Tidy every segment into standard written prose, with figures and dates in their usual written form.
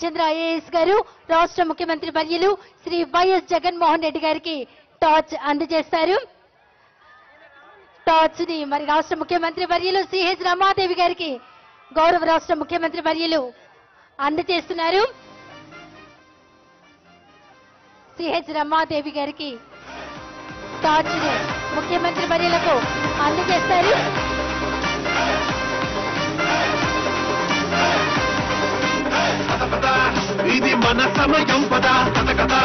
Ramachandra IAS గారు రాష్ట్ర ముఖ్యమంత్రి వర్యులు శ్రీ వైఎస్ జగన్మోహన్ రెడ్డి గారికి టార్చ్ అందజేస్తారు. టార్చ్ ని మరి రాష్ట్ర ముఖ్యమంత్రి వర్యులు సిహెచ్ రమాదేవి గారికి గౌరవ రాష్ట్ర ముఖ్యమంత్రి వర్యులు అందజేస్తున్నారు. సిహెచ్ రమాదేవి గారికి టార్చ్ ని ముఖ్యమంత్రి వర్యులకు అందజేస్తారు. ఇది మన సమయం పదా కదా,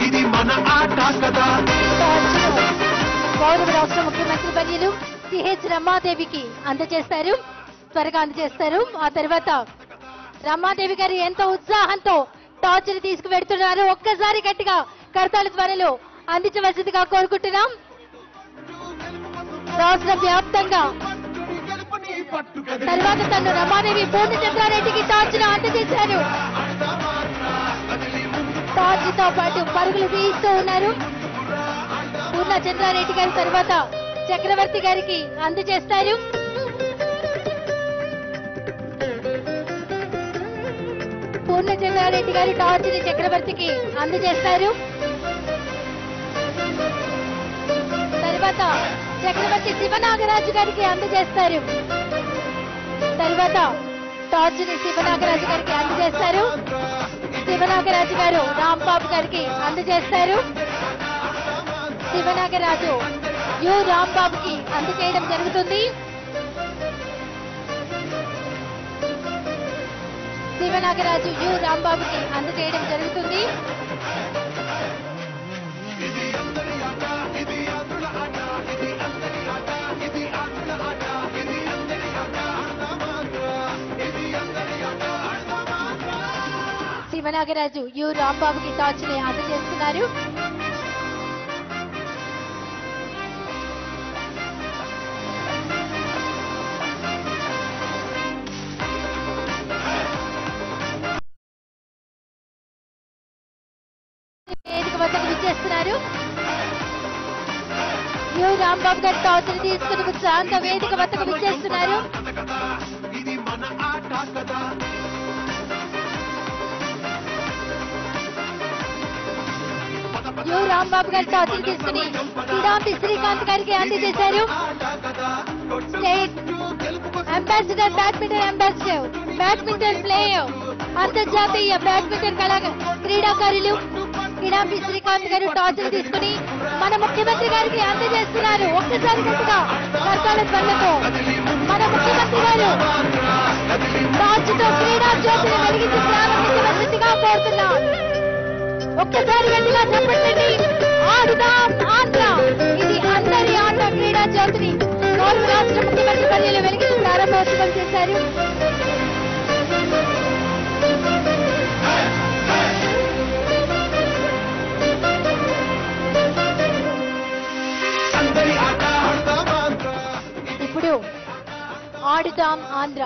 ఇది మన ఆట కదా. గౌరవ రాష్ట్ర ముఖ్యమంత్రి వర్యులు సిహెచ్ రమాదేవికి అందజేస్తారు. త్వరగా అందజేస్తారు. ఆ తర్వాత రమాదేవి గారు ఎంతో ఉత్సాహంతో టార్చ్ ని తీసుకువెడుతున్నారు. ఒక్కసారి గట్టిగా కరతాళ త్వరలో అందించవలసిందిగా కోరుకుంటున్నాం. రాష్ట్ర వ్యాప్తంగా తర్వాత తను రమాదేవి పూర్ణచంద్రారెడ్డికి టార్చ్ ను అందజేశారు. టార్చ్ తో పాటు పరుగులు తీస్తూ ఉన్నారు. పూర్ణచంద్రారెడ్డి గారి తర్వాత చక్రవర్తి గారికి అందజేస్తారు. పూర్ణచంద్రారెడ్డి గారు టార్చ్ ని చక్రవర్తికి అందజేస్తారు. తర్వాత చక్రవర్తి శివనాగరాజు గారికి అందజేస్తారు. తర్వాత టార్చ్ ని శివనాగరాజు గారికి అందజేస్తారు. శివనాగరాజు గారు రాంబాబు గారికి అందజేస్తారు. శివనాగరాజు యు రాంబాబుకి అందజేయడం జరుగుతుంది. శివనాగరాజు యు రాంబాబుకి అందజేయడం జరుగుతుంది. శివనాగరాజు యు రాంబాబుకి టార్చ్ ని అందజేస్తున్నారు. వేదిక వద్దకు విచ్చేస్తున్నారు. యు రాంబాబు గారి టార్చ్ ని తీసుకుని ఉత్సాహంతో వేదిక వద్దకు విచ్చేస్తున్నారు. యు రాంబాబు గారి టార్చ్ ని తీసుకుని కిడాంబి శ్రీకాంత్ గారికి అందజేశారు. స్టేట్ అంబాసిడర్ బ్యాడ్మింటన్ ప్లేయర్ అంతర్జాతీయ బ్యాడ్మింటన్ క్రీడాకారులు కిడాంబి శ్రీకాంత్ గారు టార్చ్ ని తీసుకుని మన ముఖ్యమంత్రి గారికి అందజేస్తున్నారు. ఒక్కసారి గట్టిగా కర్తాల ధ్వనులతో మన ముఖ్యమంత్రి గారు టార్చ్ తో క్రీడా జ్యోతిని వెలిగించి ప్రారంభించవలసిందిగా కోరుతున్నారు. ఒక్కసారి గట్టిగా చెప్పండి. ఆడుదాం ఆంధ్ర, ఇది అందరి ఆట క్రీడా జ్యోతిని గౌరవ రాష్ట్ర ముఖ్యమంత్రి వర్యులు వెలిగించి ప్రారంభోత్సవం చేశారు. ఇప్పుడు ఆడుదాం ఆంధ్ర